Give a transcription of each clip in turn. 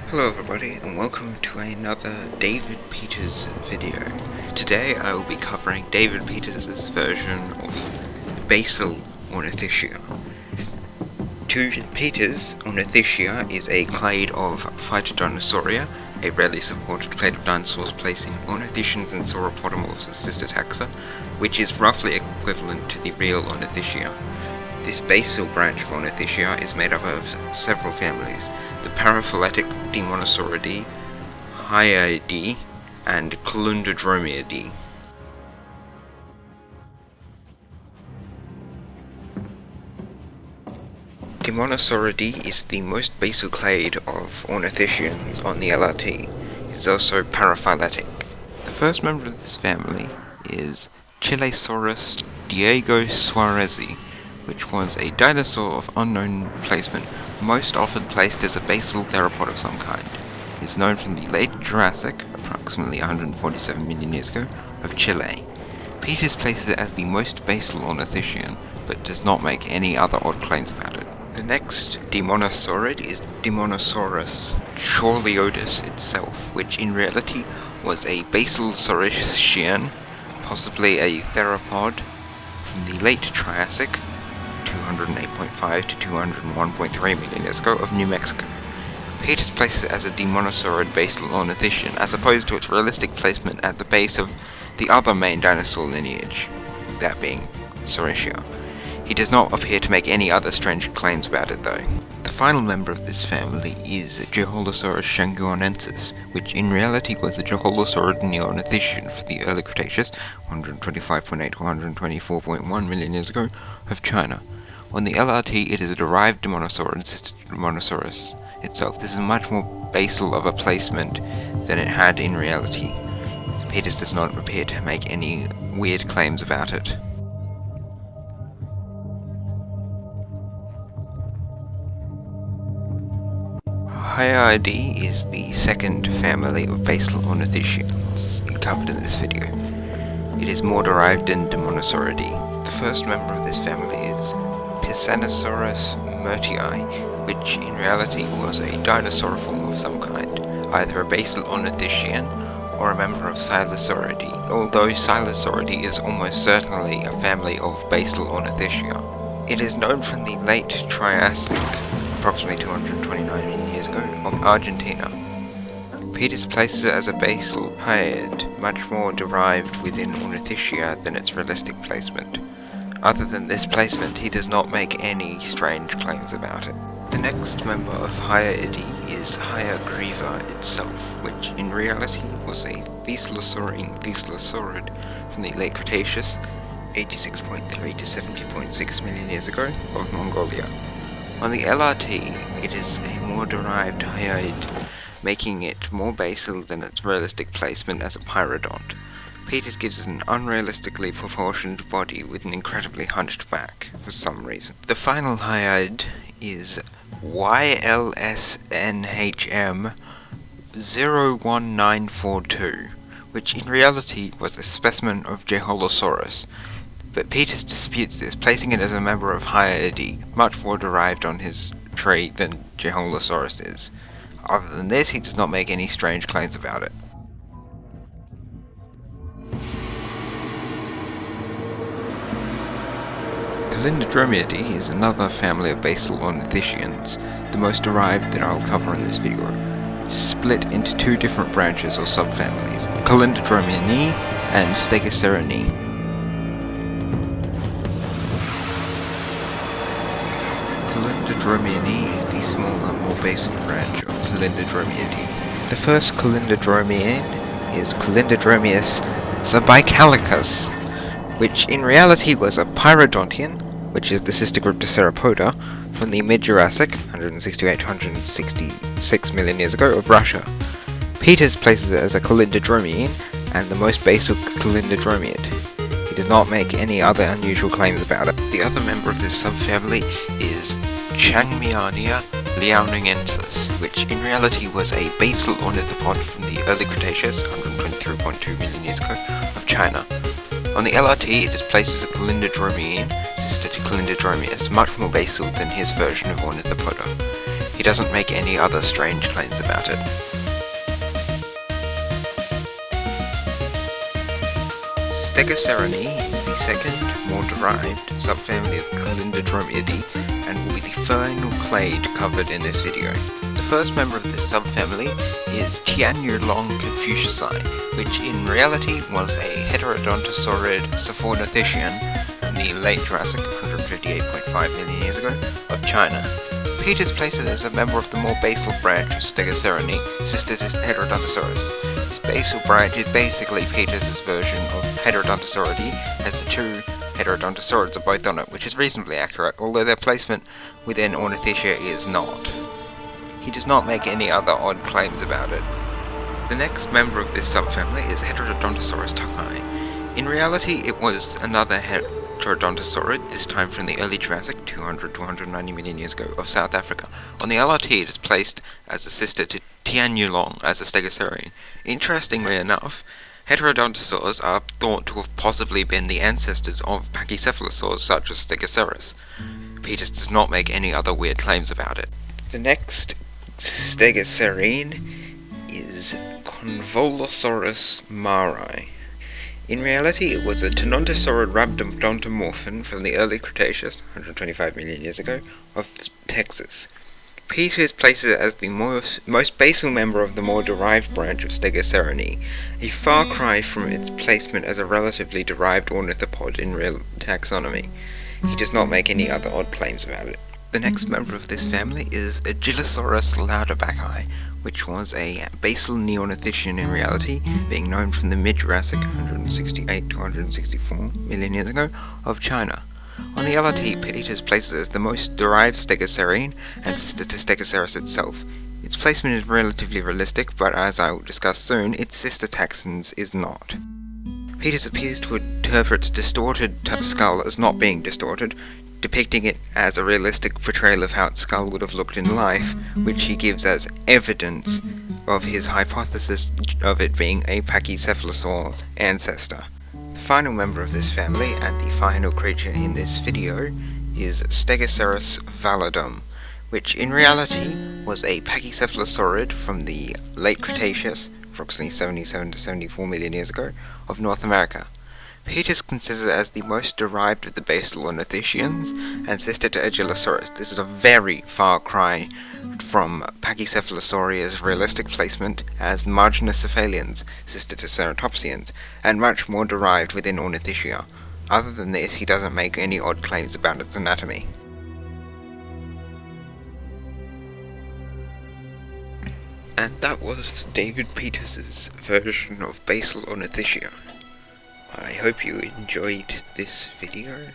Hello everybody and welcome to another David Peters video. Today I will be covering David Peters' version of Basal Ornithischia. To Peters, Ornithischia is a clade of Phytodinosauria, a rarely supported clade of dinosaurs placing ornithischians and sauropodomorphs as sister taxa, which is roughly equivalent to the real Ornithischia. This basal branch of Ornithischia is made up of several families: the paraphyletic Demonosauridae, Hyaidae, and Colundrodromiidae. Demonosauridae is the most basal clade of ornithischians on the LRT. It is also paraphyletic. The first member of this family is Chilesaurus Diego Suarezi, which was a dinosaur of unknown placement, most often placed as a basal theropod of some kind. It is known from the late Jurassic, approximately 147 million years ago, of Chile. Peters places it as the most basal ornithischian, but does not make any other odd claims about it. The next demonosaurid is Demonosaurus Chorleotis itself, which in reality was a basal saurischian, possibly a theropod from the late Triassic, 208.5 to 201.3 million years ago, of New Mexico. Peters places it as a demonosaurid basal ornithischian, as opposed to its realistic placement at the base of the other main dinosaur lineage, that being Saurischia. He does not appear to make any other strange claims about it though. The final member of this family is Joholosaurus shanguanensis, which in reality was a Joholosaurid neornithischian for the early Cretaceous, 125.8 to 124.1 million years ago, of China. On the LRT, it is a derived demonosaurid sister to Demonosaurus itself. This is much more basal of a placement than it had in reality. Peters does not appear to make any weird claims about it. Hyaidae is the second family of basal ornithischians covered in this video. It is more derived than Demonosauridae. The first member of this family is Pisanosaurus myrtii, which in reality was a dinosauriform of some kind, either a basal ornithischian or a member of Silosauridae, although Silosauridae is almost certainly a family of basal ornithischia. It is known from the late Triassic, approximately 229 million years ago, of Argentina. Peters places it as a basal hyaid, much more derived within Ornithischia than its realistic placement. Other than this placement, he does not make any strange claims about it. The next member of Hyaidae is Hyagriva itself, which in reality was a Thesalosaurine thessalosaurid from the late Cretaceous, 86.3 to 70.6 million years ago, of Mongolia. On the LRT, it is a more derived hyaid, making it more basal than its realistic placement as a pyrodont. Peters gives it an unrealistically proportioned body with an incredibly hunched back, for some reason. The final hyaid is YLSNHM 01942, which in reality was a specimen of Joholosaurus, but Peters disputes this, placing it as a member of Hyaidae, much more derived on his tree than Joholosaurus is. Other than this, he does not make any strange claims about it. Colundrodromiidae is another family of basal ornithischians, the most derived that I'll cover in this video. It is split into two different branches or subfamilies, Colundrodromiinae and Stegosaurinae. Colundrodromiinae is the smaller, more basal branch of Colundrodromiidae. The first Colundrodromiid is Colundrodromius zabicalicus, which in reality was a pyrodontian, which is the sister group to Sauropoda, from the mid-Jurassic, 168 to 166 million years ago, of Russia. Peters places it as a Colundrodromiid and the most basal Colundrodromiid. He does not make any other unusual claims about it. The other member of this subfamily is Changmiania liaonensis, which in reality was a basal ornithopod from the early Cretaceous, 123.2 million years ago, of China. On the LRT, it is placed as a Colundrodromiid, sister to Colundrodromius, much more basal than his version of Ornithopoda. He doesn't make any other strange claims about it. Stegocerinae is the second, more derived, subfamily of Calindrodromiidae and will be the final clade covered in this video. The first member of this subfamily is Tianyu-long confuciusi, which in reality was a heterodontosaurid Ornithischia from the late Jurassic 158.5 million years ago of China. Peters places it as a member of the more basal branch of Stegocerinae, sister to Heterodontosaurus. This basal branch is basically Peters' version of Heterodontosauridae, as the two Heterodontosaurids are both on it, which is reasonably accurate, although their placement within Ornithischia is not. He does not make any other odd claims about it. The next member of this subfamily is Heterodontosaurus tucki. In reality, it was another Heterodontosaurid, this time from the early Jurassic, 200 to 190 million years ago, of South Africa. On the LRT, it is placed as a sister to Tianyu-long as a Stegocerine. Interestingly enough, Heterodontosaurs are thought to have possibly been the ancestors of pachycephalosaurs such as Stegoceras. Peters does not make any other weird claims about it. The next Stegocerine is Convolusaurus mari. In reality, it was a Tenontosaurid rhabdodontomorphin from the early Cretaceous, 125 million years ago, of Texas. Peters places it as the most basal member of the more derived branch of Stegocerinae, a far cry from its placement as a relatively derived ornithopod in real taxonomy. He does not make any other odd claims about it. The next member of this family is Agilosaurus louderbacki, which was a basal Neornithischian in reality, being known from the mid-Jurassic 168 to 164 million years ago of China. On the LRT, Peters places it as the most derived Stegocerine and sister to Stegoceras itself. Its placement is relatively realistic, but as I will discuss soon, its sister taxons is not. Peters appears to interpret its distorted skull as not being distorted, depicting it as a realistic portrayal of how its skull would have looked in life, which he gives as evidence of his hypothesis of it being a pachycephalosaur ancestor. The final member of this family, and the final creature in this video, is Stegoceras validum, which in reality was a pachycephalosaurid from the late Cretaceous, approximately 77 to 74 million years ago, of North America. Peters considers it as the most derived of the basal ornithischians and sister to Agilosaurus. This is a very far cry from Pachycephalosauria's realistic placement as Marginocephalians, sister to Ceratopsians, and much more derived within Ornithischia. Other than this, he doesn't make any odd claims about its anatomy. And that was David Peters' version of basal Ornithischia. I hope you enjoyed this video,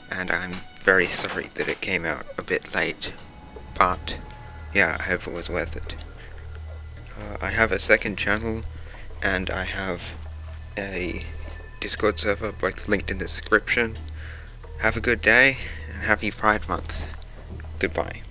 and I'm very sorry that it came out a bit late, but yeah, I hope it was worth it. I have a second channel, and I have a Discord server, both linked in the description. Have a good day, and happy Pride Month. Goodbye.